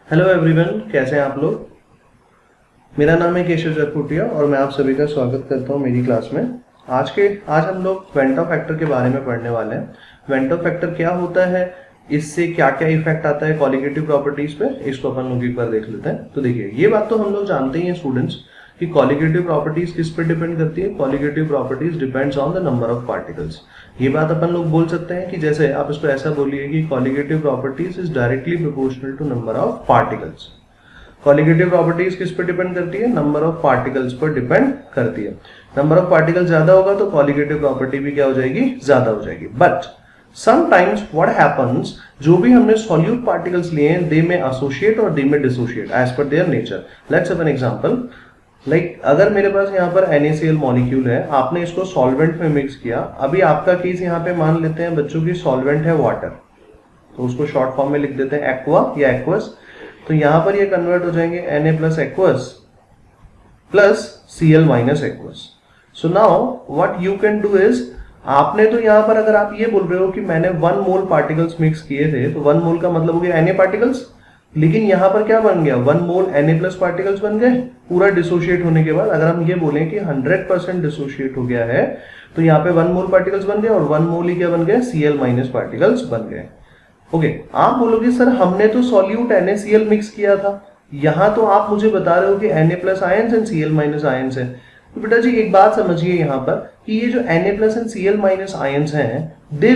Hello everyone, कैसे हैं आप लोग। मेरा नाम है केशव जरपुटिया और मैं आप सभी का स्वागत करता हूं मेरी क्लास में। आज हम लोग वेंट ऑफ फैक्टर के बारे में पढ़ने वाले हैं। वेंट ऑफ फैक्टर क्या होता है, इससे क्या क्या इफेक्ट आता है कॉलिगेटिव प्रॉपर्टीज पे, इसको अपन लोग एक बार देख लेते हैं। तो देखिए, ये बात तो हम लोग जानते ही हैं स्टूडेंट्स कि कॉलिगेटिव प्रॉपर्टीज किस पे डिपेंड करती है। Colligative properties depends on the number of particles. ये बात अपन लोग बोल सकते हैं कि जैसे आप इसको ऐसा बोलिए कि colligative properties is directly proportional to number of particles. Colligative properties किस पर डिपेंड करती है, नंबर ऑफ पार्टिकल्स पर डिपेंड करती है। नंबर ऑफ पार्टिकल्स ज्यादा होगा तो कॉलिगेटिव प्रॉपर्टी भी क्या हो जाएगी, ज्यादा हो जाएगी। बट समटाइम्स व्हाट हैपेंस, जो भी हमने सॉल्यूट पार्टिकल्स लिए हैं, दे में एसोसिएट और दे में dissociate as per their nature. Let's have an example. Like अगर मेरे पास यहाँ पर NaCl मॉलिक्यूल है, आपने इसको सॉल्वेंट में मिक्स किया। अभी आपका केस यहाँ पे मान लेते हैं बच्चों की सॉल्वेंट है वाटर, तो उसको शॉर्ट फॉर्म में लिख देते हैं एक्वा या एक्वस। तो यहां पर ये कन्वर्ट हो जाएंगे Na plus aqueous plus Cl minus aqueous. So now what you can do is, आपने तो यहां पर अगर आप ये बोल रहे हो कि मैंने 1 मोल पार्टिकल्स मिक्स किए थे, तो 1 मोल का मतलब हो गया Na पार्टिकल्स। लेकिन यहां पर क्या बन गया, 1 मोल Na प्लस पार्टिकल्स बन गए। पूरा डिसोशिएट होने के बाद अगर हम ये बोलें कि 100% डिसोशिएट हो गया है, तो यहाँ पे 1 मोल पार्टिकल्स बन गए और 1 मोल ही क्या बन गए, Cl माइनस पार्टिकल्स बन गए। ओके, आप बोलोगे सर हमने तो सॉल्यूट NaCl मिक्स किया था, यहां तो आप मुझे बता रहे हो कि Na plus ions and Cl minus ions है। तो बेटा जी एक बात समझिए यहाँ पर कि ये जो Na plus and Cl minus ions हैं, they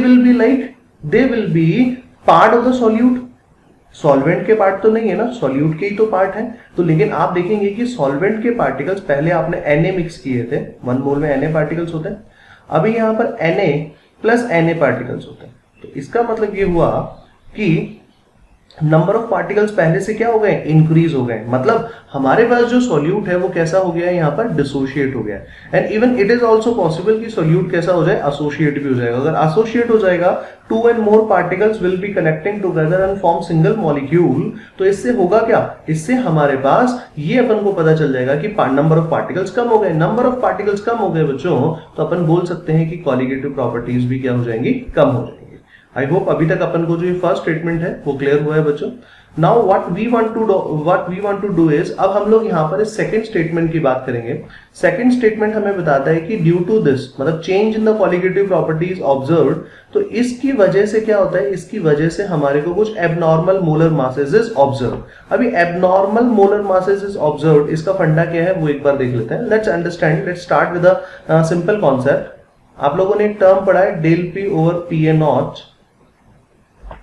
will be part of the solute. Solvent के पार्ट तो नहीं है ना, सॉल्यूट के ही तो पार्ट है। तो लेकिन आप देखेंगे कि सॉल्वेंट के पार्टिकल्स पहले आपने Na मिक्स किए थे, 1 मोल में Na पार्टिकल्स होते हैं, अभी यहाँ पर Na प्लस Na पार्टिकल्स होते हैं। तो इसका मतलब ये हुआ कि नंबर ऑफ पार्टिकल्स पहले से क्या हो गए, इंक्रीज हो गए। मतलब हमारे पास जो सॉल्यूट है वो कैसा हो गया है, यहाँ पर डिसोशिएट हो गया। And even it is also possible कि सॉल्यूट कैसा हो जाए, एसोसिएट भी हो जाएगा। अगर एसोसिएट हो जाएगा, 2 and more particles will be connecting together and form single molecule. तो इससे होगा क्या, इससे हमारे पास ये अपन को पता चल जाएगा कि नंबर ऑफ पार्टिकल्स कम हो गए। नंबर ऑफ पार्टिकल्स कम हो गए बच्चों, तो अपन बोल सकते हैं कि कॉलिगेटिव प्रॉपर्टीज भी क्या हो जाएंगी, कम हो जाएंगी। आई होप अभी तक अपन को जो ये फर्स्ट स्टेटमेंट है वो क्लियर हुआ है बच्चों। Now what we want to do is, अब हम लोग यहाँ पर इस सेकंड स्टेटमेंट की बात करेंगे। सेकंड स्टेटमेंट हमें बताता है कि ड्यू टू दिस, मतलब change in the colligative properties observed, तो इसकी वजह से क्या होता है, इसकी वजह से हमारे को कुछ abnormal molar masses is observe. अभी abnormal molar masses is observe, इसका फंडा क्या है वो एक बार देख लेते हैं। Let's understand, let's start with a simple concept. आप लोगों ने एक टर्म पढ़ा है, del P over Pa nought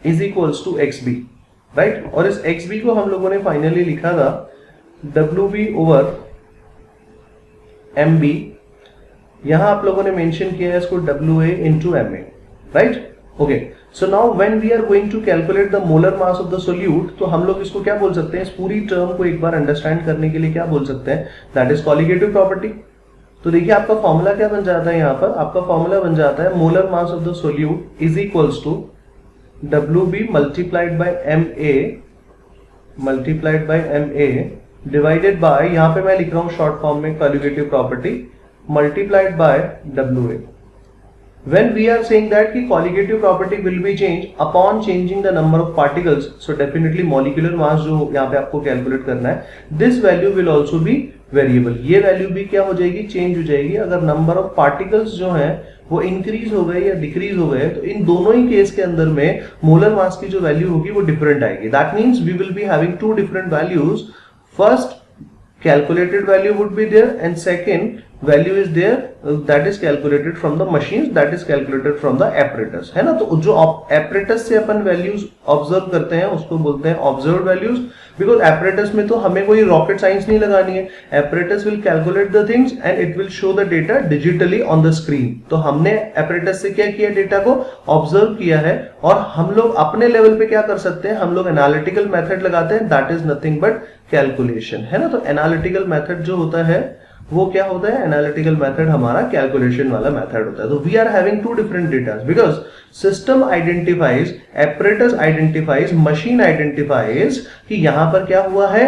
is equals to XB, right. और इस XB को हम लोगों ने फाइनली लिखा था WB ओवर MB। यहां आप लोगों ने मेंशन किया है इसको WA into MA, right. Okay, so now when we are going to calculate the molar mass of the solute, तो हम लोग इसको क्या बोल सकते हैं, इस पूरी टर्म को एक बार अंडरस्टैंड करने के लिए क्या बोल सकते हैं, दैट इज कॉलिगेटिव प्रॉपर्टी। तो देखिए आपका फॉर्मूला क्या बन जाता है, यहां पर आपका फॉर्मूला बन जाता है molar mass of the solute is equals to WB multiplied by MA divided by, यहां पे मैं लिख रहा हूं शॉर्ट फॉर्म में colligative property, multiplied by WA। When we are saying that कि colligative property will be changed upon changing the number of particles, so definitely molecular mass जो यहाँ पे आपको कैलकुलेट करना है, this value will also be variable। ये value भी क्या हो जाएगी, चेंज हो जाएगी। अगर नंबर ऑफ पार्टिकल्स जो हैं वो इंक्रीज हो गए या डिक्रीज हो गए, तो इन दोनों ही केस के अंदर में मोलर मास की जो वैल्यू होगी वो डिफरेंट आएगी। That means we will be having 2 different values. First calculated value would be there and second value is there that is calculated from the machines, that is calculated from the apparatus, है ना। तो जो apparatus से अपन values observe करते हैं उसको बोलते हैं observed values, because apparatus में तो हमें कोई rocket science नहीं लगानी है। apparatus will calculate the things and it will show the data digitally on the screen। तो हमने apparatus से क्या किया, डेटा को observe किया है, और हम लोग अपने लेवल पे क्या कर सकते हैं, हम लोग analytical method लगाते हैं, that is nothing but calculation, है ना। तो एनालिटिकल मेथड जो होता है वो क्या होता है, एनालिटिकल मेथड हमारा कैलकुलेशन वाला मेथड होता है। तो we are having 2 different data, because system identifies, apparatus identifies, machine identifies कि यहां पर क्या हुआ है,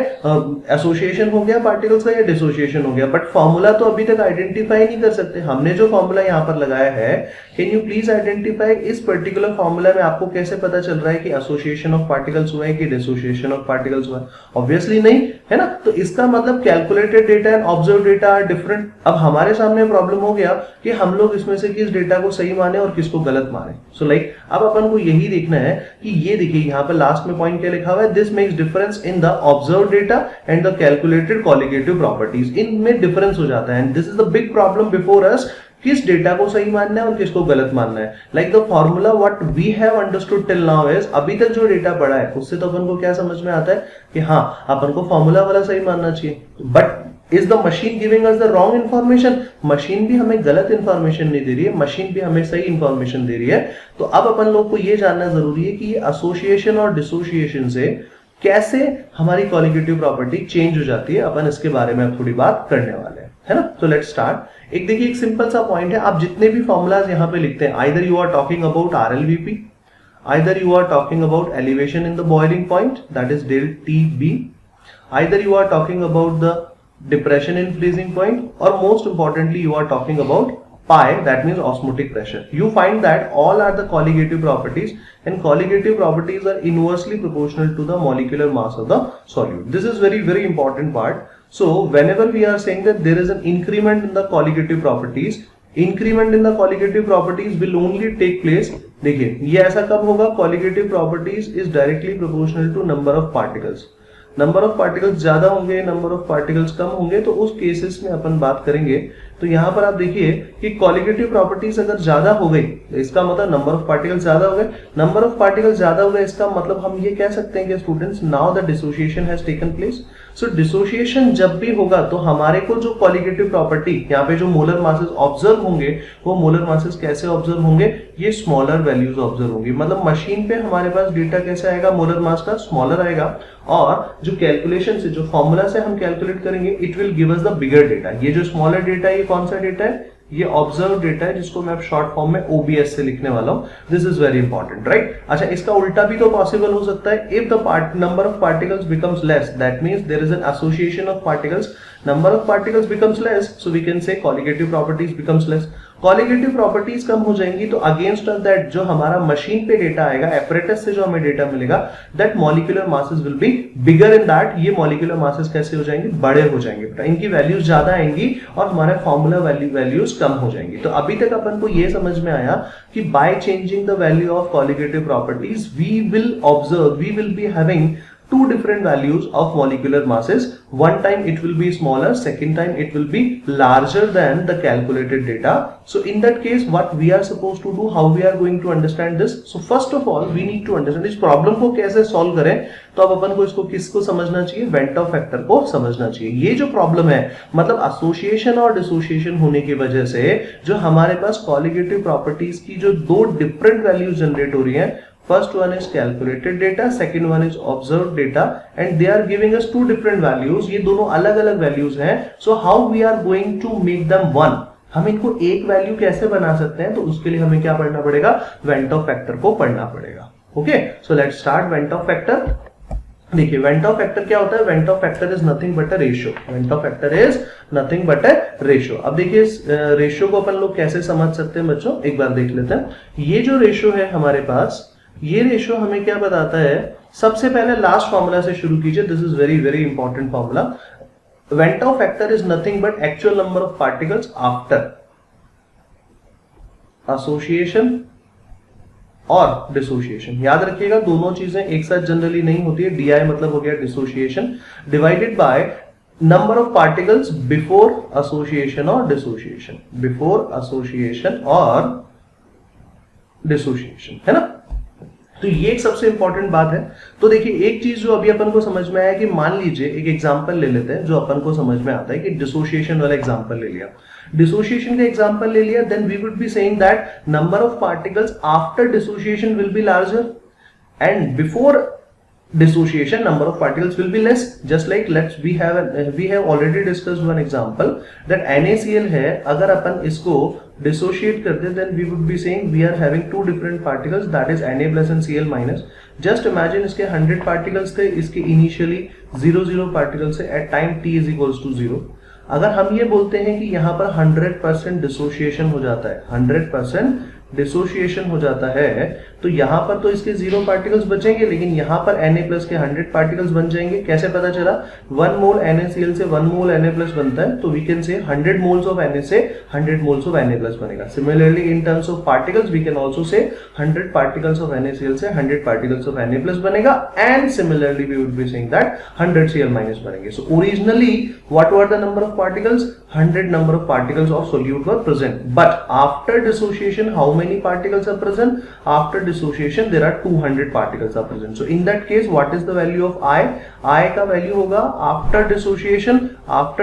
एसोसिएशन हो गया पार्टिकल्स का या डिसोसिएशन हो गया, बट फॉर्मूला तो अभी तक आइडेंटिफाई नहीं कर सकते। हमने जो फॉर्मूला यहां पर लगाया है, कैन यू प्लीज आइडेंटिफाई इस पर्टिकुलर फॉर्मूला में आपको कैसे पता चल रहा है कि एसोसिएशन ऑफ पार्टिकल्स हुआ है कि डिसोसिएशन ऑफ पार्टिकल्स हुआ है? ऑब्वियसली नहीं है ना। तो इसका मतलब calculated data and observe data are different. अब हमारे सामने प्रॉब्लम हो गया कि हम लोग इसमें से किस डेटा को सही माने और किसको गलत माने। सो लाइक अब अपन को यही देखना है कि ये देखिए यहाँ पर लास्ट में पॉइंट क्या लिखा हुआ है, this makes difference in the observe data and the calculated colligative properties. इनमें डिफरेंस हो जाता है and this is the big problem before us, किस डेटा को सही मानना है और किसको गलत मानना है। Like the formula what we have understood till now is, अभी तक जो डेटा पढ़ा है उससे तो अपन को क्या समझ में आता है कि हाँ अपन को फॉर्मूला वाला सही मानना चाहिए, but is the machine giving us the wrong information? Machine भी हमें गलत इन्फॉर्मेशन नहीं दे रही है, मशीन भी हमें सही इन्फॉर्मेशन दे रही है। तो अब अपन लोग को ये जानना जरूरी है कि ये एसोसिएशन और डिसोसिएशन से कैसे हमारी कॉलिगेटिव प्रॉपर्टी चेंज हो जाती है, अपन इसके बारे में थोड़ी बात करने वाले हैं, है ना। तो लेट्स स्टार्ट। एक देखिए एक सिंपल सा पॉइंट है, आप जितने भी फॉर्मूलाज यहाँ पे लिखते हैं, either you are talking about RLVP, either you are talking about elevation in the boiling point that is del TB, either you are talking about the depression in freezing point, or most importantly you are talking about pi, that means osmotic pressure. You find that all are the colligative properties and colligative properties are inversely proportional to the molecular mass of the solute. This is very important part. So whenever we are saying that there is an increment in the colligative properties, increment in the colligative properties will only take place, देखिए ये ऐसा कब होगा, colligative properties is directly proportional to number of particles. Number of particles ज्यादा होंगे, number of particles कम होंगे, तो उस केसेस में अपन बात करेंगे। तो यहां पर आप देखिए कि कॉलिगेटिव प्रॉपर्टीज अगर ज्यादा हो गई तो इसका मतलब नंबर ऑफ पार्टिकल्स ज्यादा हो गए, नंबर ऑफ पार्टिकल्स ज्यादा हो गए इसका मतलब हम ये कह सकते हैं कि students now the dissociation has taken place. So dissociation जब भी होगा तो हमारे को जो कॉलिगेटिव प्रॉपर्टी यहाँ पे जो मोलर मासेस ऑब्जर्व होंगे, वो मोलर मासेस कैसे ऑब्जर्व होंगे, ये स्मॉलर वैल्यूज ऑब्जर्व होंगी। मतलब मशीन पे हमारे पास डेटा कैसे आएगा, मोलर मास का स्मॉलर आएगा, और जो कैलकुलेशन से जो फॉर्मूला से हम कैलकुलेट करेंगे it will give us the bigger data. ये जो स्मॉलर डेटा है ये कौन सा डेटा है, ये ऑब्जर्व डेटा है, जिसको मैं शॉर्ट फॉर्म में OBS से लिखने वाला हूं। This is very important, right. अच्छा, इसका उल्टा भी तो पॉसिबल हो सकता है, if the number of particles becomes less, that means there is an association of particles, number of particles becomes less, so we can say colligative properties becomes less. Colligative properties कम हो जाएंगी तो against of that जो हमारा machine पे data आएगा, apparatus से जो हमें डेटा मिलेगा, that molecular masses will be bigger in that, ये मॉलिक्यूलर मासेस कैसे हो जाएंगे, बड़े हो जाएंगे, इनकी वैल्यूज ज्यादा आएंगी और हमारे फॉर्मूला वैल्यूज कम हो जाएंगी। तो अभी तक अपन को ये समझ में आया कि by changing the value of colligative properties we will be having two different values of molecular masses. One time it will be smaller, second time it will be larger than the calculated data. So in that case what we are supposed to do, how we are going to understand this? So first of all we need to understand इस problem को कैसे solve करें। तो अब अपन को इसको किसको समझना चाहिए, वेंटॉफ फैक्टर को समझना चाहिए। ये जो प्रॉब्लम है मतलब एसोसिएशन और डिसोसिएशन होने की वजह से जो हमारे पास कॉलिगेटिव प्रॉपर्टीज की जो दो डिफरेंट वैल्यूज जनरेट हो रही है, first one is calculated data, second one is observed data, and they are giving us two different values. ये दोनों अलग अलग values हैं। So how we are going to make them one? हम इनको एक वैल्यू कैसे बना सकते हैं, तो उसके लिए हमें क्या पढ़ना पड़ेगा, वेंटॉफ फैक्टर को पढ़ना पड़ेगा। Okay, so let's start van't Hoff factor. देखिए वेंटॉफ फैक्टर क्या होता है, van't Hoff factor is nothing but a ratio, van't Hoff factor is nothing but a ratio. अब देखिए इस रेशियो को अपन लोग कैसे समझ सकते हैं बच्चों, एक बार देख लेते हैं। ये जो रेशियो है हमारे पास, ये रेशियो हमें क्या बताता है, सबसे पहले लास्ट फॉर्मूला से शुरू कीजिए, this is very important formula. Van't Hoff factor is nothing but actual number of particles after association और डिसोसिएशन। याद रखिएगा दोनों चीजें एक साथ जनरली नहीं होती है, DI मतलब हो गया dissociation, divided by number of particles before association और डिसोसिएशन, बिफोर एसोसिएशन और डिसोसिएशन, है ना। तो ये एक सबसे इंपॉर्टेंट बात है। तो देखिए एक चीज जो अभी अपन को समझ में आया कि मान लीजिए एक एग्जांपल ले लेते हैं जो अपन को समझ में आता है कि डिसोसिएशन वाला एग्जांपल ले लिया, डिसोसिएशन का एग्जांपल ले लिया, then we would be saying that number of particles after dissociation will be larger and before dissociation number of particles will be less. Just like we have already discussed one example that NaCl है, अगर अपन इसको dissociate कर दे then we would be saying we are having two different particles that is Na+ and Cl-। Just imagine इसके 100 particles थे, इसके initially 0 particles है at time t is equals to 0। अगर हम ये बोलते हैं कि यहाँ पर 100% डिसोशिएशन हो जाता है, 100% डिसोशिएशन हो जाता है, तो यहाँ पर तो इसके 0 पार्टिकल्स बचेंगे, लेकिन यहाँ पर Na+ के 100 पार्टिकल्स बन जाएंगे। कैसे पता चला? 1 मोल NaCl से 1 मोल Na+ बनता है, तो वी कैन से 100 मोल्स ऑफ Na से 100 मोल्स ऑफ Na+ बनेगा। Similarly in terms of particles we can also say 100 particles of NaCl से 100 पार्टिकल्स ऑफ Na+ बनेगा, and similarly we would be saying that 100 Cl- बनेंगे। So originally what were the number of particles? 100 number of particles of solute were present, but after dissociation how many particles are present? After dissociation there are 200 particles are present. So in that case what is the value of I? I का value होगा after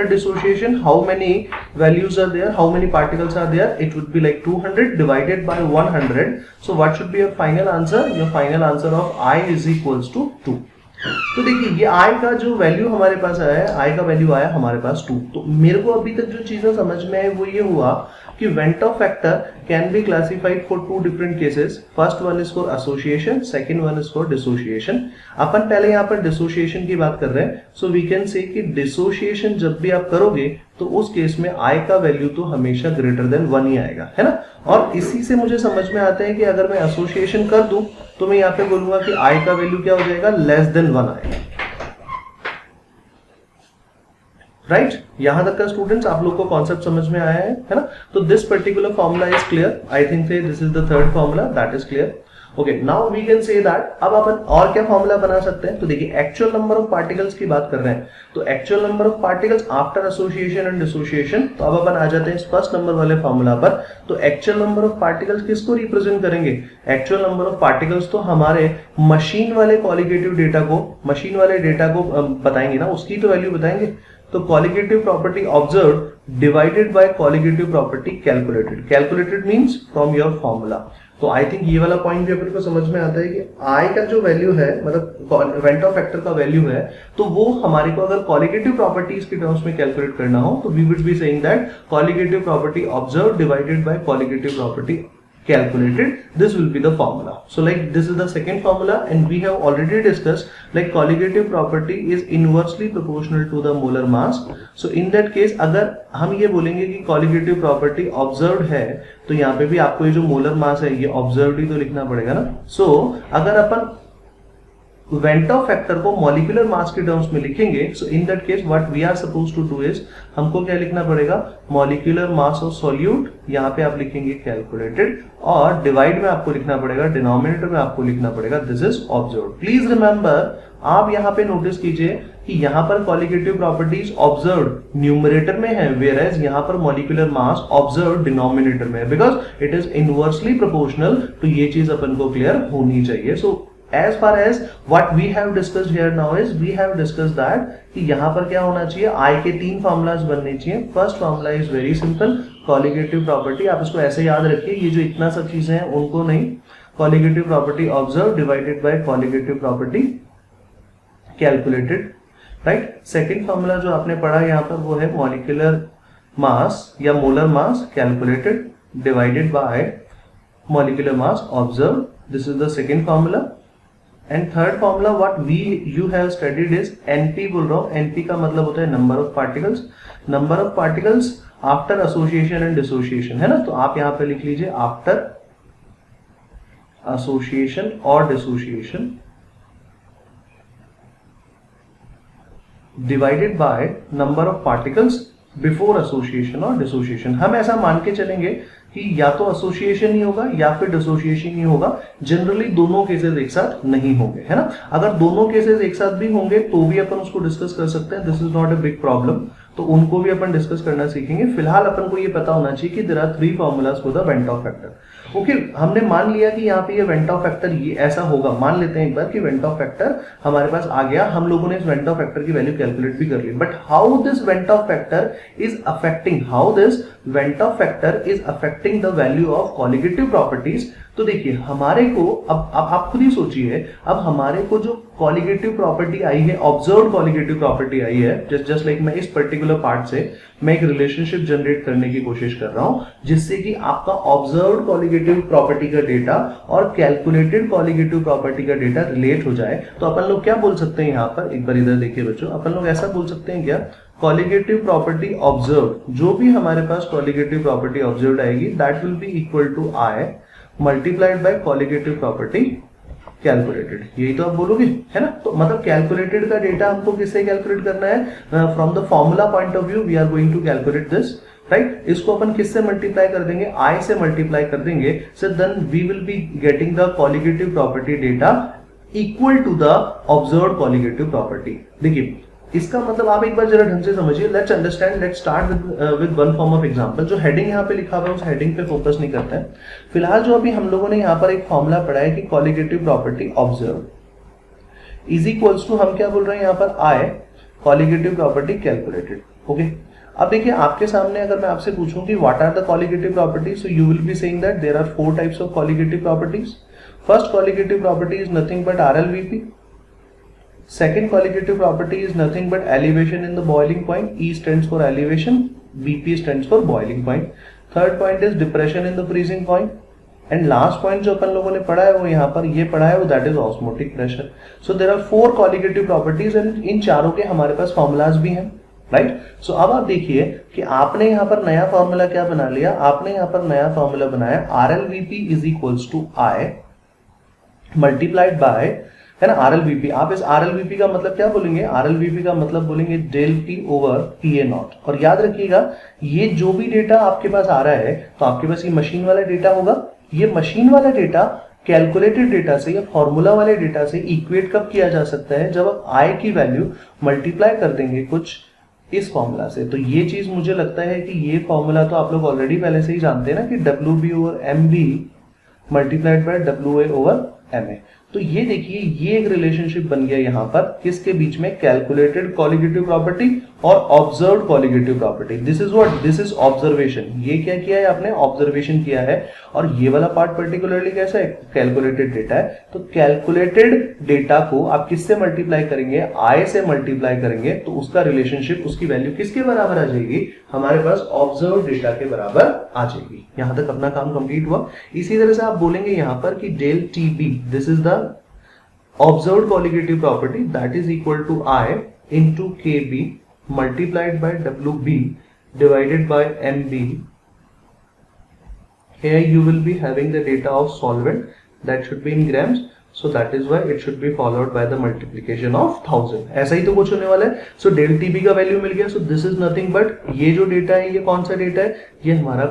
dissociation how many values are there, how many particles are there? It would be like 200 divided by 100. So what should be your final answer? Your final answer of I is equals to 2. तो देखिए ये I का जो value हमारे पास आया है, I का value आया हमारे पास 2। तो मेरे को अभी तक जो चीजें समझ में आई वो ये हुआ कि Ventov factor can be classified for 2 different cases. First one is for association, second one is for dissociation. अपन पहले यहाँ पर dissociation की बात कर रहे हैं, so we can say कि dissociation जब भी आप करोगे तो उस केस में I का वैल्यू तो हमेशा greater than 1 ही आएगा, है ना। और इसी से मुझे समझ में आता है कि अगर मैं association कर दूं तो मैं यहाँ पे बोलूंगा कि I का वैल्यू क्या हो जाएगा? लेस देन 1 आएगा, राइट यहां तक का स्टूडेंट्स आप लोग को कॉन्सेप्ट समझ में आया है ना। तो this particular formula is clear. I think this is the third formula that is clear. Okay, now we can say that अब अपन और क्या फॉर्मूला बना सकते हैं? तो देखिए एक्चुअल नंबर ऑफ पार्टिकल्स की बात कर रहे हैं, तो actual number of particles after association and dissociation. तो अब अपन आ जाते हैं इस फर्स्ट नंबर वाले फॉर्मूला पर। तो एक्चुअल नंबर ऑफ पार्टिकल्स किसको रिप्रेजेंट करेंगे? एक्चुअल नंबर ऑफ पार्टिकल्स तो हमारे मशीन वाले कॉलिगेटिव डेटा को, मशीन वाले डेटा को बताएंगे ना, उसकी तो वैल्यू बताएंगे। तो colligative property observed divided by colligative property calculated. Calculated means from your formula. तो आई थिंक ये वाला पॉइंट भी अपन को समझ में आता है कि आई का जो वैल्यू है, मतलब वेंटॉफ फैक्टर का वैल्यू है, तो वो हमारे को अगर कॉलिगेटिव प्रॉपर्टीज के टर्म्स में कैलकुलेट करना हो तो we would be saying that colligative property observed divided by colligative property calculated. This will be the formula. So like this is the second formula, and we have already discussed like colligative property is inversely proportional to the molar mass. So in that case अगर हम ये बोलेंगे कि colligative property observed है, तो यहाँ पे भी आपको ये जो molar mass है ये observed ही तो लिखना पड़ेगा ना। So अगर अपन वेंटॉफ फैक्टर को मॉलिक्यूलर मास के टर्म्स में लिखेंगे, so in that case what we are suppose to do is, हमको क्या लिखना पड़ेगा? मॉलिक्यूलर मास ऑफ सॉल्यूट, यहाँ पे आप लिखेंगे कैलकुलेटेड, और डिवाइड में आपको लिखना पड़ेगा, डिनोमिनेटर में आपको लिखना पड़ेगा this is observed. Please remember, आप यहाँ पे नोटिस कीजिए कि यहाँ पर कॉलिगेटिव प्रॉपर्टीज ऑब्जर्व्ड न्यूमरेटर में है, वेयर एज यहाँ पर मॉलिक्यूलर मास ऑब्जर्व्ड डिनोमिनेटर में है, because it is inversely proportional. तो ये चीज अपन को क्लियर होनी चाहिए। सो as far as what we have discussed here now is we have discussed that कि यहाँ पर क्या होना चाहिए? I के 3 फॉर्मूलाज बनने चाहिए। First formula is very simple, colligative property, आप इसको ऐसे याद रखिए, ये जो इतना सब चीजें हैं उनको नहीं, colligative property observe divided by colligative property calculated, right. Second formula जो आपने पढ़ा यहाँ पर वो है मॉलिक्यूलर मास या molar mass calculated divided by molecular mass observe, this is the second formula. And third formula what you have studied is NP बोल रहा हूं, एनपी का मतलब होता है number of particles, number of particles after association and dissociation, है ना। तो आप यहां पे लिख लीजिए आफ्टर एसोसिएशन और dissociation divided by number of particles before association और डिसोसिएशन। हम ऐसा मान के चलेंगे कि या तो एसोसिएशन ही होगा या फिर डिसोसिएशन ही होगा, जनरली दोनों केसेस एक साथ नहीं होंगे, है ना। अगर दोनों केसेस एक साथ भी होंगे तो भी अपन उसको डिस्कस कर सकते हैं, this is not a big problem, तो उनको भी अपन डिस्कस करना सीखेंगे। फिलहाल अपन को ये पता होना चाहिए कि there are 3 formulas for the van't Hoff factor. Okay, हमने मान लिया कि यहाँ पे ये वेंटॉफ फैक्टर ये ऐसा होगा, मान लेते हैं एक बार कि वेंटॉफ फैक्टर हमारे पास आ गया, हम लोगों ने इस वेंटॉफ फैक्टर की वैल्यू कैलकुलेट भी कर ली, but how this van't Hoff factor is affecting, how this van't Hoff factor is affecting the value of colligative properties. तो देखिए हमारे को अब आप खुद ही सोचिए, अब हमारे को जो कॉलिगेटिव प्रॉपर्टी आई है, ऑब्जर्व्ड कॉलिगेटिव प्रॉपर्टी आई है, जस्ट लाइक मैं इस पर्टिकुलर पार्ट से मैं एक रिलेशनशिप जनरेट करने की कोशिश कर रहा हूं, जिससे कि आपका ऑब्जर्व्ड कॉलिगेटिव प्रॉपर्टी का डेटा और कैलकुलेटेड कॉलिगेटिव प्रॉपर्टी का डेटा रिलेट हो जाए। तो अपन लोग क्या बोल सकते हैं यहाँ पर, एक बार इधर देखिए बच्चों, अपन लोग ऐसा बोल सकते हैं क्या, कॉलिगेटिव प्रॉपर्टी ऑब्जर्व्ड, जो भी हमारे पास कॉलिगेटिव प्रॉपर्टी ऑब्जर्व्ड आएगी that will be equal to I multiplied by colligative property calculated. यही तो आप बोलोगे, है ना। तो मतलब कैलकुलेटेड का डेटा हमको किससे कैलकुलेट करना है, from the formula point of view we are going to calculate this, right. इसको अपन किससे मल्टीप्लाई कर देंगे, आई से मल्टीप्लाई कर देंगे, so then we will be getting the colligative property data equal to the observed colligative property. देखिए इसका मतलब आप एक बार जरा ढंग से समझिए, let's understand, let's start with one form of example. जो हेडिंग यहाँ पे लिखा हुआ है उस हेडिंग पे फोकस नहीं करते हैं फिलहाल। जो अभी हम लोगों ने यहाँ पर एक फॉर्मूला पढ़ा है कि colligative property observe is equals to, हम क्या बोल रहे हैं यहाँ पर, I colligative property calculated. Okay, अब देखिए आपके सामने अगर मैं आपसे पूछूं कि what are the colligative properties, so you will be saying that there are 4 types of colligative properties. First colligative property is nothing but RLVP. Second colligative property is nothing but elevation in the boiling point. E stands for elevation, VP stands for boiling point. Third point is depression in the freezing point. And last point जो अपन लोगों ने पढ़ा है वो यहाँ पर ये पढ़ा है वो that is osmotic pressure. So there are 4 colligative properties and इन चारों के हमारे पास formulas भी हैं, right? So अब आप देखिए कि आपने यहाँ पर नया फॉर्मूला क्या बना लिया, आपने यहाँ पर नया फॉर्मूला बनाया RLVP is equals to I multiplied by, है ना, RLVP। आप इस RLVP का मतलब क्या बोलेंगे, RLVP का मतलब बोलेंगे del T over PA nought. और याद रखिएगा ये जो भी डेटा आपके पास आ रहा है तो आपके पास ये मशीन वाला डेटा होगा। ये मशीन वाला डेटा कैलकुलेटेड डेटा से या फॉर्मूला वाले डेटा से इक्वेट कब किया जा सकता है, जब आप I की वैल्यू मल्टीप्लाई कर देंगे कुछ इस फॉर्मूला से। तो ये चीज मुझे लगता है कि ये फॉर्मूला तो आप लोग ऑलरेडी पहले से ही जानते हैं ना कि WB over MB multiplied by WA over MA। तो ये देखिए ये एक रिलेशनशिप बन गया यहाँ पर किसके बीच में, कैलकुलेटेड कॉलिगेटिव प्रॉपर्टी और observed colligative property. This is what, this is observation. ये क्या किया है आपने, ऑब्जर्वेशन किया है। और ये वाला पार्ट पर्टिकुलरली कैसा है, कैलकुलेटेड डेटा है। तो कैलकुलेटेड डेटा को आप किससे मल्टीप्लाई करेंगे, आई से मल्टीप्लाई करेंगे, तो उसका रिलेशनशिप, उसकी वैल्यू किसके बराबर आ जाएगी, हमारे पास ऑब्जर्व डेटा के बराबर आ जाएगी। यहां तक अपना काम कंप्लीट हुआ। इसी तरह से आप बोलेंगे यहां पर कि del TB, this is the observed colligative property, that is equal to I into KB multiplied by WB divided by MB. Here you will be having the data of solvent that should be in grams, so that is why it should be followed by the multiplication of 1000. ऐसा ही तो कुछ होने वाला है। So del TB का value मिल गया, so this is nothing but ये जो डेटा है ये कौन सा डेटा है, ये हमारा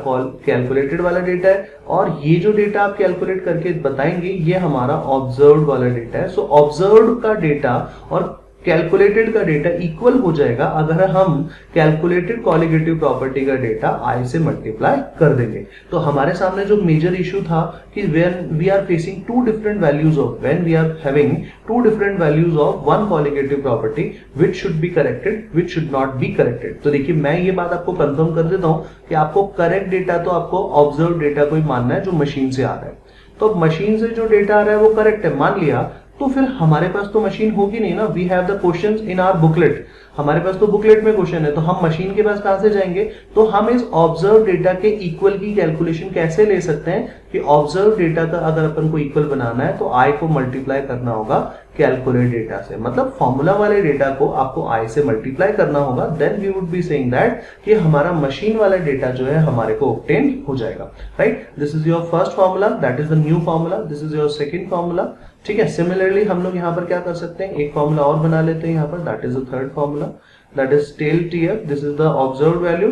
कैलकुलेटेड वाला डेटा है। और ये जो डेटा आप कैलकुलेट करके बताएंगे ये हमारा ऑब्जर्व्ड वाला डेटा है। सो ऑब्जर्व्ड का डेटा और कैलकुलेटेड का डेटा इक्वल हो जाएगा अगर हम कैलकुलेटेड कॉलिगेटिव प्रॉपर्टी का डेटा आई से मल्टीप्लाई कर देंगे। तो हमारे सामने जो मेजर इशू था कि when we are facing two different values of, when we are having two different values of one colligative property which should be corrected, which should not be corrected. तो देखिए मैं ये बात आपको कंफर्म कर देता हूं कि आपको करेक्ट डेटा तो आपको ऑब्जर्व डेटा को ही मानना है जो मशीन से आ रहा है। तो मशीन से जो डेटा आ रहा है वो करेक्ट है मान लिया, तो फिर हमारे पास तो मशीन होगी नहीं ना। We have the questions in our booklet, हमारे पास तो बुकलेट में क्वेश्चन है, तो हम मशीन के पास कहां से जाएंगे। तो हम इस ऑब्जर्व डेटा के इक्वल की कैलकुलेशन कैसे ले सकते हैं कि ऑब्जर्व डेटा का अगर अपन को इक्वल बनाना है तो आई को मल्टीप्लाई करना होगा कैलकुलेट डेटा से, मतलब फॉर्मूला वाले डेटा को आपको आई से मल्टीप्लाई करना होगा। Then we would be saying that कि हमारा मशीन वाला डेटा जो है हमारे को ऑब्टेन हो जाएगा, right. This is your first formula, that is the new formula, this is your second formula, ठीक है। सिमिलरली हम लोग यहाँ पर क्या कर सकते हैं, एक फॉर्मूला और बना लेते हैं यहाँ पर, that is the third formula, that is del TF, this is the observed value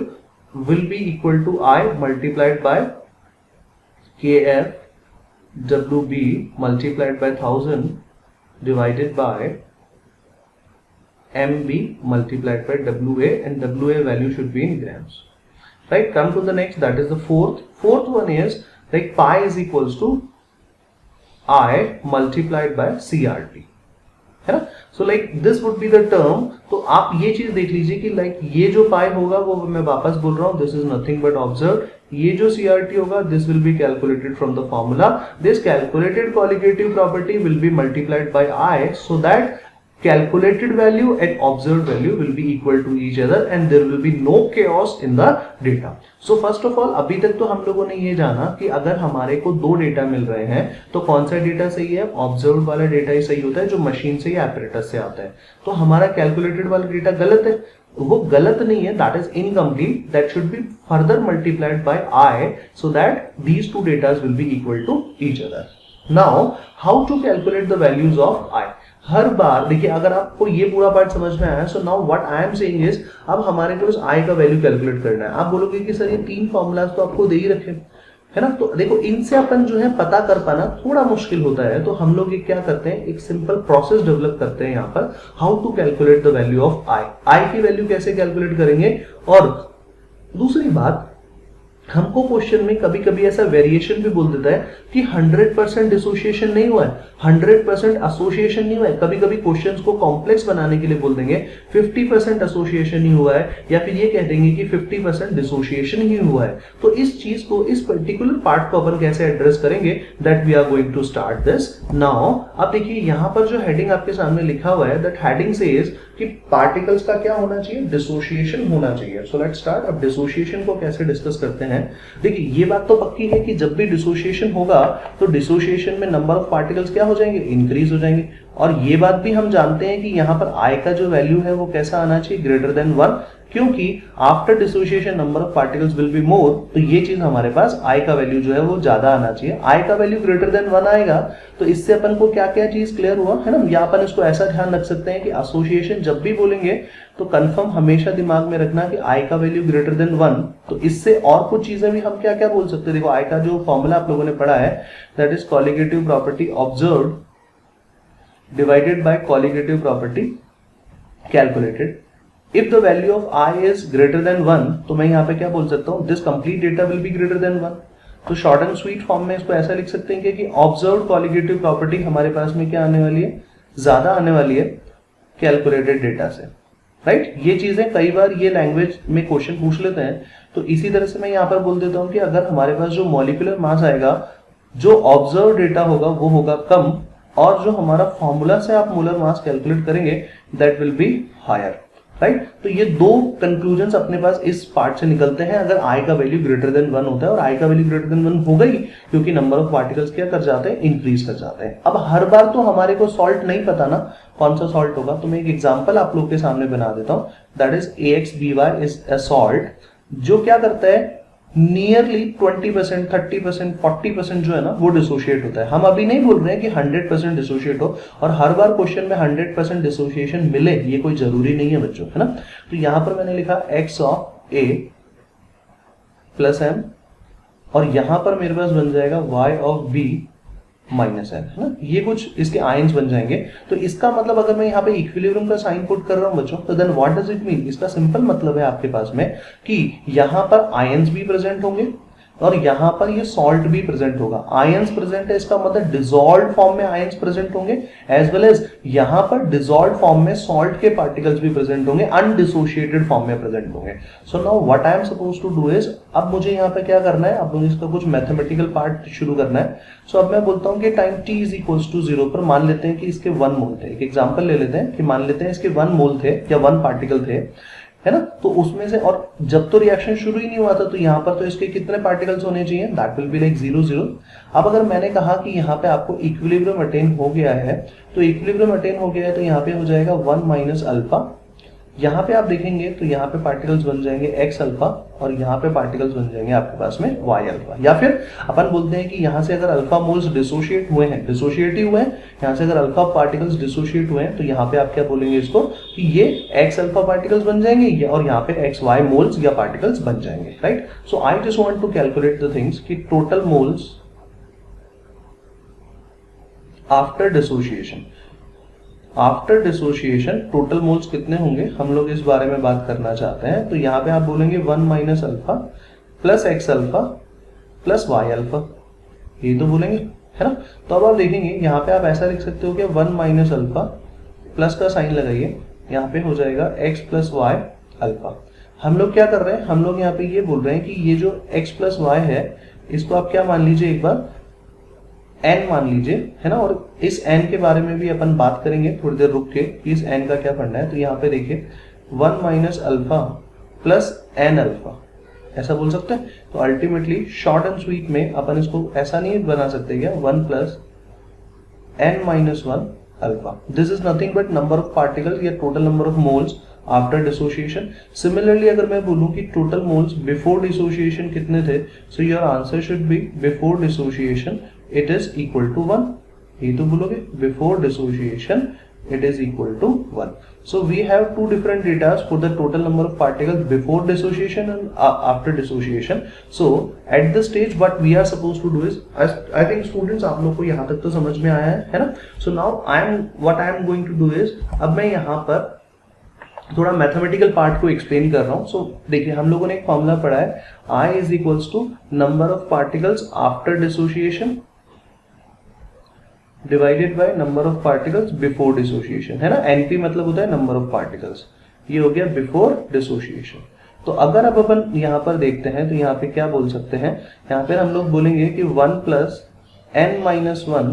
will be equal to I multiplied by KF WB multiplied by 1000 divided by MB multiplied by WA, and WA value should be in grams, right. Come to the next, that is the fourth one is like pi is equals to I multiplied by CRT, है ना। So like this would be the term. तो आप ये चीज देख लीजिए कि like ये जो पाई होगा वो मैं वापस बोल रहा हूं, this is nothing but observe. ये जो CRT होगा this will be calculated from the formula. This calculated colligative property will be multiplied by I so that calculated value and observed value will be equal to each other and there will be no chaos in the data. So first of all अभी तक तो हम लोगों ने ये जाना कि अगर हमारे को दो डेटा मिल रहे हैं तो कौन सा डेटा सही है, ऑब्जर्व्ड वाला डेटा ही सही होता है जो मशीन से या एपरेटस से आता है। तो हमारा कैलकुलेटेड वाला डेटा गलत है, वो गलत नहीं है, that is incomplete, that should be further multiplied by I so that these two data will be equal to each other. Now how to calculate the values of I? हर बार देखिए अगर आपको ये पूरा पार्ट समझ में आया, सो now what I am saying is अब हमारे को उस I का वैल्यू कैलकुलेट करना है। आप बोलोगे कि सर ये तीन फॉर्मूलाज तो आपको दे ही रखे, है ना, तो देखो इनसे अपन जो है पता कर पाना थोड़ा मुश्किल होता है। तो हम लोग ये क्या करते हैं, एक सिंपल प्रोसेस डेवलप करते हैं यहाँ पर, how to calculate the value of I की वैल्यू कैसे कैलकुलेट करेंगे। और दूसरी बात, हमको क्वेश्चन में कभी कभी ऐसा वेरिएशन भी बोल देता है कि 100% डिसोसिएशन नहीं हुआ है, 100% एसोसिएशन नहीं हुआ है। कभी कभी क्वेश्चंस को कॉम्प्लेक्स बनाने के लिए बोल देंगे 50% एसोसिएशन ही हुआ है, या फिर ये कह देंगे कि 50% डिसोसिएशन ही हुआ है। तो इस चीज को, इस पर्टिकुलर पार्ट को अपन कैसे एड्रेस करेंगे, that we are going to start this now. अब देखिए यहाँ पर जो हेडिंग आपके सामने लिखा हुआ है, दैट हेडिंग सेज कि पार्टिकल्स का क्या होना चाहिए, डिसोसिएशन होना चाहिए। सो लेट्स स्टार्ट। अब डिसोसिएशन को कैसे डिस्कस करते हैं। देखिए ये बात तो पक्की है कि जब भी डिसोसिएशन होगा तो डिसोसिएशन में नंबर ऑफ पार्टिकल्स क्या हो जाएंगे, इंक्रीज हो जाएंगे। और ये बात भी हम जानते हैं कि यहाँ पर I का जो वैल्यू है वो कैसा आना चाहिए, ग्रेटर देन 1, क्योंकि after dissociation number of particles will be more. तो ये चीज हमारे पास I का वैल्यू जो है वो ज्यादा आना चाहिए। I का वैल्यू ग्रेटर देन 1 आएगा तो इससे अपन को क्या क्या चीज क्लियर हुआ, है ना। या अपन इसको ऐसा ध्यान रख सकते हैं कि एसोसिएशन जब भी बोलेंगे तो कंफर्म हमेशा दिमाग में रखना कि I का वैल्यू ग्रेटर देन 1। तो इससे और कुछ चीजें भी हम क्या क्या बोल सकते हैं। देखो I का जो फॉर्मूला आप लोगों ने पढ़ा है, that is colligative property observed divided by colligative property calculated. If the value of I is greater than 1, तो मैं यहाँ पे क्या बोल सकता हूँ, this complete data will be greater than 1। तो शॉर्ट एंड स्वीट फॉर्म में इसको ऐसा लिख सकते हैं कि ऑब्जर्व्ड कॉलिगेटिव प्रॉपर्टी हमारे पास में क्या आने वाली है, ज्यादा आने वाली है कैलकुलेटेड डेटा से, राइट। ये चीजें कई बार ये लैंग्वेज में क्वेश्चन पूछ लेते हैं। तो इसी तरह से मैं यहाँ पर बोल देता हूँ कि अगर हमारे पास जो मॉलिक्यूलर मास आएगा, जो ऑब्जर्व डेटा होगा वो होगा कम, और जो हमारा फॉर्मूला से आप मोलर मास कैलकुलेट करेंगे that will be higher, right. तो ये दो कंक्लूजन्स अपने पास इस पार्ट से निकलते हैं अगर I का वैल्यू ग्रेटर देन 1 होता है। और I का वैल्यू ग्रेटर देन 1 होगा ही क्योंकि नंबर ऑफ पार्टिकल्स क्या कर जाते हैं, इंक्रीज कर जाते हैं। अब हर बार तो हमारे को सॉल्ट नहीं पता ना कौन सा सॉल्ट होगा, तो मैं एक एग्जांपल आप लोग के सामने बना देता हूं, that is AXBY is a salt जो क्या करता है, नियरली 20%, 30%, 40% जो है ना वो डिसोशिएट होता है। हम अभी नहीं बोल रहे हैं कि 100% डिसोशिएट हो, और हर बार क्वेश्चन में 100% डिसोशिएशन मिले ये कोई जरूरी नहीं है बच्चों, है ना। तो यहां पर मैंने लिखा x of A plus m, और यहां पर मेरे पास बन जाएगा y of B minus m, है ना। ये कुछ इसके आयंस बन जाएंगे। तो इसका मतलब अगर मैं यहाँ पे इक्विलिब्रियम का साइन पुट कर रहा हूँ बच्चों, तो then what does it mean, इसका सिंपल मतलब है आपके पास में कि यहाँ पर आयंस भी प्रेजेंट होंगे और यहाँ पर ये सॉल्ट भी प्रेजेंट होगा। आयंस प्रेजेंट है इसका मतलब डिसॉल्व्ड फॉर्म में आयंस प्रेजेंट होंगे, एज वेल एज यहाँ पर डिसॉल्व्ड फॉर्म में सॉल्ट के पार्टिकल्स भी प्रेजेंट होंगे, अनडिसोशिएटेड फॉर्म में प्रेजेंट होंगे। So now what I am suppose to do is, अब मुझे यहाँ पे क्या करना है, अब मुझे इसका कुछ मैथमेटिकल पार्ट शुरू करना है। सो अब मैं बोलता हूँ कि time t is equals to 0 पर मान लेते हैं कि इसके 1 मोल थे। एक एग्जाम्पल ले लेते हैं कि मान लेते हैं इसके 1 मोल थे या 1 पार्टिकल थे, है ना। तो उसमें से, और जब तो रिएक्शन शुरू ही नहीं हुआ था तो यहाँ पर तो इसके कितने पार्टिकल्स होने चाहिए, दैट विल बी लाइक 0 0। अब अगर मैंने कहा कि यहाँ पे आपको इक्विलिब्रियम अटेन हो गया है, तो इक्विलिब्रियम अटेन हो गया है तो यहाँ पे हो जाएगा 1 माइनस अल्फा। यहाँ पे आप देखेंगे तो यहाँ पे पार्टिकल्स बन जाएंगे x अल्फा, और यहाँ पे पार्टिकल्स बन जाएंगे आपके पास में y अल्फा। या फिर अपन बोलते हैं कि यहाँ से अगर अल्फा मोल्स डिसोशिएट हुए हैं, डिसोशिएट ही हुए हैं, यहाँ से अगर अल्फा पार्टिकल्स डिसोशिएट हुए हैं तो यहाँ पे आप क्या बोलेंगे इसको कि ये x अल्फा पार्टिकल्स बन जाएंगे और यहाँ पे xy मोल्स या पार्टिकल्स बन जाएंगे, right. So I just want to calculate the things कि total moles after dissociation, after dissociation total moles कितने होंगे, हम लोग इस बारे में बात करना चाहते हैं। तो यहाँ पे आप बोलेंगे 1 minus alpha plus x alpha plus y alpha, ये तो बोलेंगे, है ना। तो अब आप देखेंगे यहाँ पे आप ऐसा लिख सकते हो कि 1 माइनस अल्फा प्लस का साइन लगाइए, यहाँ पे हो जाएगा x प्लस वाई अल्फा। हम लोग क्या कर रहे हैं, हम लोग यहाँ पे ये बोल रहे हैं कि ये जो x प्लस वाई है इसको आप क्या मान लीजिए, एक बार n मान लीजिए, है ना। और इस n के बारे में भी अपन बात करेंगे थोड़ी देर रुक के कि इस n का क्या पढ़ना है। तो यहाँ पे देखिए 1 minus alpha plus n alpha, ऐसा बोल सकते हैं। तो अल्टीमेटली शॉर्ट एंड स्वीट में अपन इसको ऐसा नहीं बना सकते क्या, 1 plus n minus 1 alpha. This is nothing but number of particles या total number of moles after dissociation. Similarly अगर मैं बोलूं कि टोटल मोल्स बिफोर डिसोसिएशन कितने थे, so your answer should be before dissociation it is equal to 1। ये तो बोलोगे before dissociation it is equal to 1. So we have two different data for the total number of particles before dissociation and after dissociation. So at this stage what we are supposed to do is, I think students आप लोग को यहाँ तक तो समझ में आया है ना। So now what I am going to do is, अब मैं यहाँ पर थोड़ा मैथमेटिकल पार्ट को एक्सप्लेन कर रहा हूँ। सो देखिए हम लोगों ने एक फॉर्मूला पढ़ा है, I is equals to number of particles after dissociation divided by number of particles before dissociation, है ना। एनपी मतलब होता है नंबर ऑफ पार्टिकल्स, ये हो गया बिफोर डिसोसिएशन। तो अगर अब अपन यहाँ पर देखते हैं तो यहाँ पे क्या बोल सकते हैं, यहाँ पे हम लोग बोलेंगे कि 1 plus n minus 1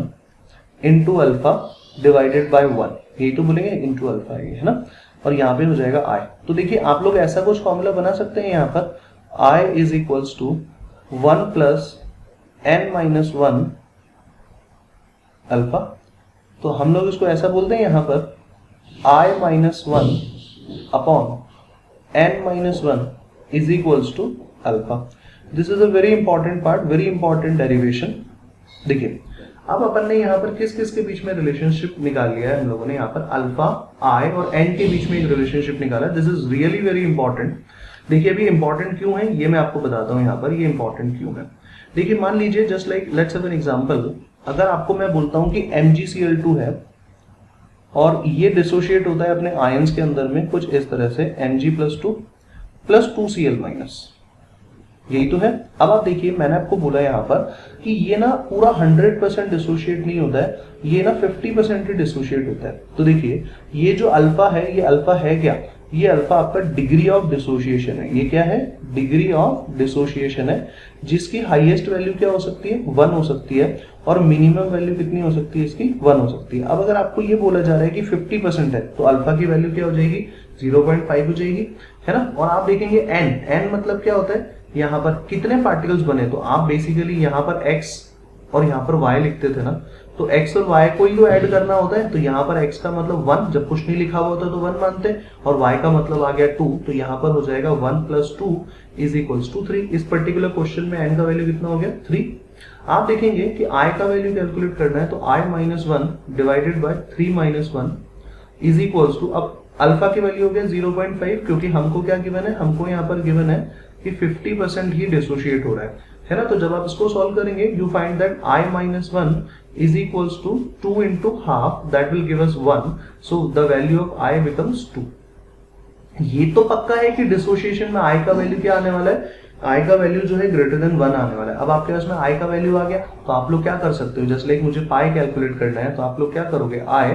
into alpha divided by 1, यही तो बोलेंगे इंटू अल्फा, है ना। और यहाँ पे हो जाएगा i। तो देखिए आप लोग ऐसा कुछ फॉर्मूला बना सकते हैं यहाँ पर, i is equals to 1 plus n minus 1 alpha. तो हम लोग इसको ऐसा बोलते हैं यहाँ पर i minus 1 upon n minus 1 is equals to alpha. This is a very important part, very important derivation. देखिए अब अपन ने यहाँ पर किस किस के बीच में रिलेशनशिप निकाल लिया है, हम लोगों ने यहाँ पर अल्फा i और n के बीच में एक रिलेशनशिप निकाला। This is really very important. देखिए अभी इंपॉर्टेंट क्यों है ये मैं आपको बताता हूँ यहाँ पर, ये इंपॉर्टेंट क्यों है। देखिए मान लीजिए just like let's have an example, अगर आपको मैं बोलता हूं कि MgCl2 है और ये डिसोशिएट होता है अपने आयंस के अंदर में कुछ इस तरह से Mg+2 प्लस 2Cl माइनस, यही तो है। अब आप देखिए मैंने आपको बोला यहाँ पर कि ये ना पूरा 100% डिसोशिएट नहीं होता है, ये ना 50% ही डिसोशिएट होता है। तो देखिए ये जो अल्फा है, ये अल्फा है क्या, ये अल्फा आपका डिग्री ऑफ डिसोसिएशन है। ये क्या है, डिग्री ऑफ डिसोसिएशन है, जिसकी हाईएस्ट वैल्यू क्या हो सकती है, 1 हो सकती है, और मिनिमम वैल्यू कितनी हो सकती है इसकी, 1 हो सकती है। अब अगर आपको ये बोला जा रहा है कि 50% है तो अल्फा की वैल्यू क्या हो जाएगी, 0.5 हो जाएगी, है ना। और आप देखेंगे n मतलब क्या होता है, यहाँ पर कितने पार्टिकल्स बने, तो आप बेसिकली यहाँ पर x और यहाँ पर y लिखते थे ना, तो x और y को ही तो ऐड करना होता है। तो यहाँ पर x का मतलब 1, जब कुछ नहीं लिखा हुआ होता तो 1 मानते, और y का मतलब आ गया 2, तो यहाँ पर हो जाएगा 1 प्लस 2 इज इक्वल्स टू 3। इस पर्टिकुलर क्वेश्चन में n का वैल्यू कितना हो गया, 3। आप देखेंगे कि i का वैल्यू कैलकुलेट करना है, तो i minus 1 divided by 3 minus 1 is equals to, अब अल्फा की वैल्यू हो गया 0.5, क्योंकि हमको क्या गिवन है, हमको यहाँ पर गिवन है कि 50% ही डिसोशिएट हो रहा है ना। तो जब आप इसको सॉल्व करेंगे you find that i minus 1 is equals to 2 into half, that will give us 1, so the value of i becomes 2। ये तो पक्का है कि डिसोसिएशन में i का वैल्यू क्या आने वाला है, i का वैल्यू जो है ग्रेटर देन 1 आने वाला है। अब आपके पास में i का वैल्यू आ गया, तो आप लोग क्या कर सकते हो, जस्ट लाइक मुझे पाई कैलकुलेट करना है, तो आप लोग क्या करोगे, i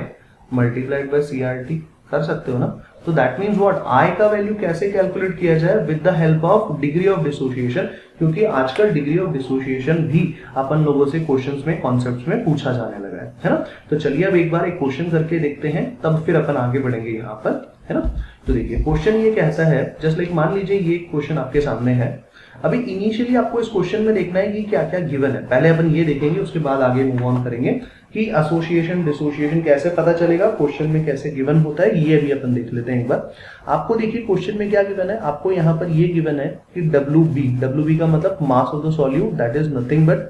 मल्टीप्लाइड बाय CRT कर सकते हो ना। तो दैट मीन्स व्हाट, i का वैल्यू कैसे कैलकुलेट किया जाए, with the help of degree of dissociation, क्योंकि आजकल डिग्री ऑफ डिसोसिएशन भी अपन लोगों से क्वेश्चंस में, कॉन्सेप्ट्स में पूछा जाने लगा है ना। तो चलिए अब एक बार एक क्वेश्चन करके देखते हैं, तब फिर अपन आगे बढ़ेंगे यहाँ पर, है ना। तो देखिए क्वेश्चन ये कहता है, जस्ट लाइक मान लीजिए ये क्वेश्चन आपके सामने है। अभी इनिशियली आपको इस क्वेश्चन में देखना है कि क्या क्या गिवन है, पहले अपन ये देखेंगे, उसके बाद आगे मूव ऑन करेंगे कि एसोसिएशन डिसोसिएशन कैसे पता चलेगा, क्वेश्चन में कैसे गिवन होता है, ये भी अपन देख लेते हैं एक बार। आपको देखिए क्वेश्चन में क्या गिवन है, आपको यहाँ पर ये गिवन है कि WB का मतलब मास of the solute, that is nothing but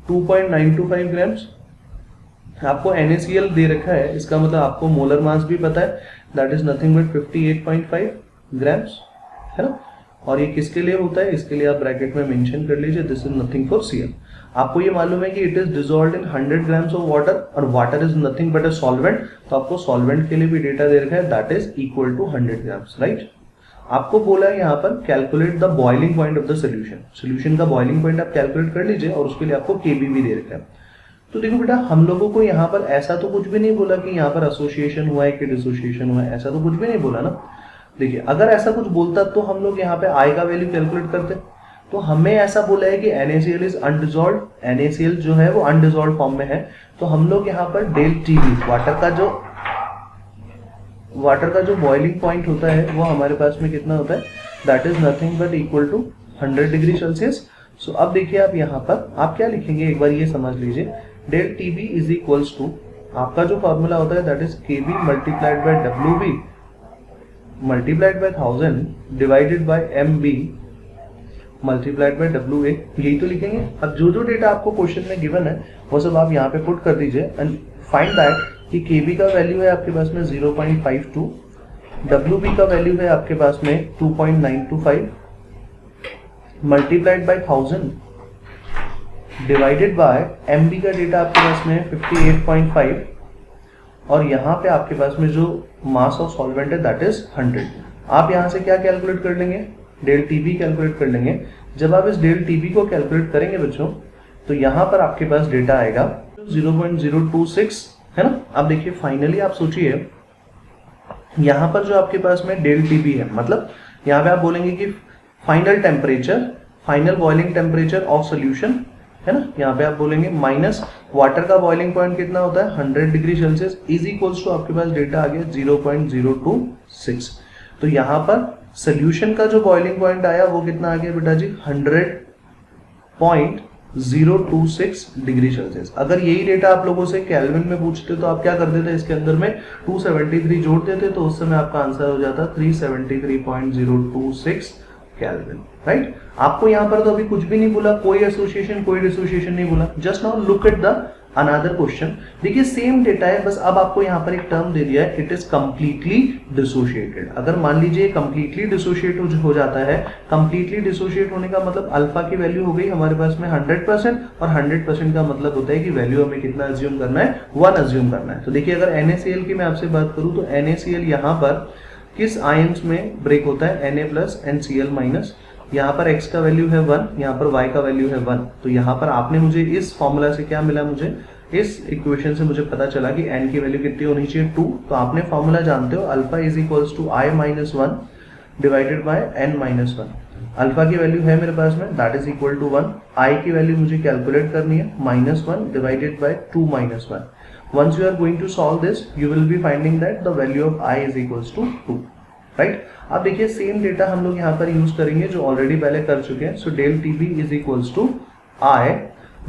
2.925 grams. आपको NaCl दे रखा है, इसका मतलब आपको मोलर मास भी पता है, that is nothing but 58.5 grams, है ना। और ये किसके लिए होता है, इसके लिए आप ब्रैकेट में मेंशन कर लीजिए, this is nothing for Cl। आपको ये मालूम है कि it is dissolved in 100 grams of water, और water is nothing but a solvent, तो आपको सॉल्वेंट के लिए भी डेटा दे रखा है, that is equal to 100 grams, right. आपको बोला है यहाँ पर calculate the boiling point of the solution, solution का बॉइलिंग पॉइंट आप कैलकुलेट कर लीजिए, और उसके लिए आपको Kb भी दे रखा है। तो देखो बेटा, हम लोगों को यहाँ पर ऐसा तो कुछ भी नहीं बोला कि यहाँ पर एसोसिएशन हुआ है कि डिसोसिएशन हुआ है, ऐसा तो कुछ भी नहीं बोला ना। देखिए, अगर ऐसा कुछ बोलता तो हम लोग यहाँ पे I का वैल्यू कैलकुलेट करते। तो हमें ऐसा बोला है कि NaCl इज अनडिजॉल्व्ड, NaCl जो है वो अनडिजॉल्व्ड फॉर्म में है, तो हम लोग यहाँ पर डेल TB वाटर का जो बॉइलिंग पॉइंट होता है वो हमारे पास में कितना होता है, that is nothing but equal to 100 degree Celsius. So अब देखिए, आप यहाँ पर आप क्या लिखेंगे, एक बार ये समझ लीजिए, del TB is equals to आपका जो फॉर्मूला होता है that is KB multiplied by WB multiplied by 1000 divided by MB multiplied by WA, यही तो लिखेंगे। अब जो जो डेटा आपको क्वेश्चन में गिवन है वो सब आप यहाँ पे पुट कर दीजिए एंड फाइंड दैट कि KB का वैल्यू है आपके पास में 0.52, WB का वैल्यू है आपके पास में 2.925 multiplied by 1000 divided by MB का डेटा आपके पास में 58.5 और यहाँ पे आपके पास में जो मास ऑफ सॉल्वेंट है दैट इज 100। आप यहाँ से क्या कैलकुलेट कर लेंगे, डेल TB कैलकुलेट कर लेंगे। जब आप इस डेल TB को कैलकुलेट करेंगे बच्चों, तो यहाँ पर आपके पास डेटा आएगा 0.026, है ना। अब देखिए, फाइनली आप सोचिए, यहाँ पर जो आपके पास में डेल TB है, मतलब यहाँ पे आप बोलेंगे कि final temperature, final boiling temperature of solution, है ना। यहाँ पे आप बोलेंगे माइनस वाटर का बॉइलिंग पॉइंट कितना होता है 100 degree Celsius is equals to आपके पास डेटा आ गया 0.026। तो यहाँ पर सोल्यूशन का जो बॉइलिंग पॉइंट आया वो कितना आ गया बेटा जी, 100.026 डिग्री सेल्सियस। अगर यही डेटा आप लोगों से केल्विन में पूछते तो आप क्या कर देते, इसके अंदर में 273 जोड़ देते, तो उस समय आपका आंसर हो जाता 373.026 केल्विन, राइट। आपको यहाँ पर तो अभी कुछ भी नहीं बोला, कोई एसोसिएशन कोई डिसोसिएशन नहीं बोला। Just now look at the another question. देखिए, सेम डेटा है, बस अब आपको यहाँ पर एक टर्म दे दिया है, इट इज कंप्लीटली डिसोशिएटेड। अगर मान लीजिए कंप्लीटली डिसोशिएट हो जाता है, कंप्लीटली डिसोशिएट होने का मतलब अल्फा की वैल्यू हो गई हमारे पास में 100% और 100% का मतलब होता है कि वैल्यू हमें कितना अज्यूम करना है, 1 अज्यूम करना है। तो देखिए, अगर NaCl की मैं आपसे बात करूं तो NaCl यहाँ पर किस आयंस में ब्रेक होता है, Na plus and Cl minus. यहाँ पर x का वैल्यू है 1, यहाँ पर y का वैल्यू है 1। तो यहाँ पर आपने मुझे इस फॉर्मूला से क्या मिला, मुझे इस इक्वेशन से मुझे पता चला कि n की वैल्यू कितनी होनी चाहिए, 2। तो आपने फॉर्मूला जानते हो, alpha is equals to I minus 1 divided by n minus 1। Alpha की वैल्यू है मेरे पास में that is equal to 1, I की वैल्यू मुझे कैलकुलेट करनी है -1 divided by 2 minus 1। Once you are going to solve this, you will be finding that the value of I is equals to 2, right. अब देखिए, सेम डेटा हम लोग यहाँ पर यूज करेंगे जो ऑलरेडी पहले कर चुके हैं। So del TB is equals to I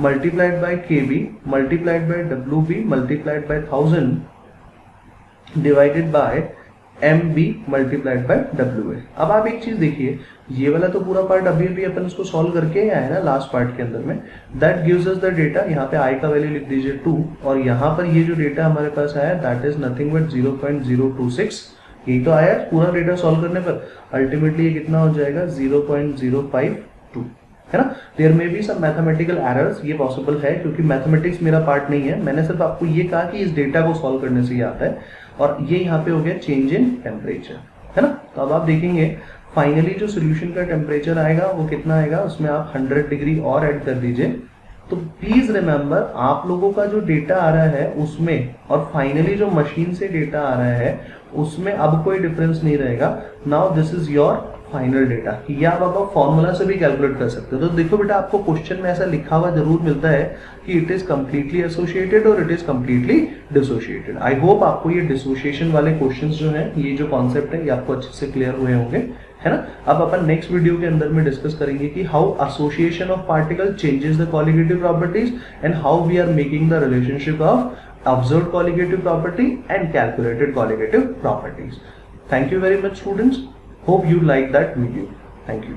multiplied by KB multiplied by WB multiplied by 1000 divided by MB multiplied by WA। अब आप एक चीज देखिए, ये वाला तो पूरा पार्ट अभी अभी अपन इसको सॉल्व करके आए ना लास्ट पार्ट के अंदर में, that gives us the data. यहाँ पे I का वैल्यू लिख दीजिए 2 और यहाँ पर ये जो डेटा हमारे पास आया दैट इज नथिंग बट 0.026। यही तो आया पूरा डेटा सॉल्व करने पर। अल्टीमेटली ये कितना हो जाएगा 0.052, है ना। There may be some mathematical errors, ये पॉसिबल है क्योंकि मैथमेटिक्स मेरा पार्ट नहीं है। मैंने सिर्फ आपको ये कहा कि इस डेटा को सॉल्व करने से ये आता है। और ये यहाँ पे हो गया चेंज इन टेम्परेचर, है ना। तो अब आप देखेंगे फाइनली जो सोल्यूशन का टेम्परेचर आएगा वो कितना आएगा, उसमें आप 100 डिग्री और ऐड कर दीजिए। तो प्लीज रिमेंबर, आप लोगों का जो डेटा आ रहा है उसमें और फाइनली जो मशीन से डेटा आ रहा है उसमें अब कोई डिफरेंस नहीं रहेगा। Now this is your final data. ये आप फॉर्मूला से भी कैलकुलेट कर सकते हो। तो देखो बेटा, आपको क्वेश्चन में ऐसा लिखा हुआ जरूर मिलता है कि इट इज कंप्लीटली एसोसिएटेड और it is completely dissociated. I hope आपको ये डिसोसिएशन वाले क्वेश्चंस जो हैं, ये जो कॉन्सेप्ट है, ये आपको अच्छे से क्लियर हुए होंगे, है ना। अब अपन नेक्स्ट वीडियो के अंदर में डिस्कस करेंगे कि how association of particle changes the colligative properties and how we are making the relationship of observed colligative property and calculated colligative properties. Thank you very much, students. Hope you like that video. Thank you.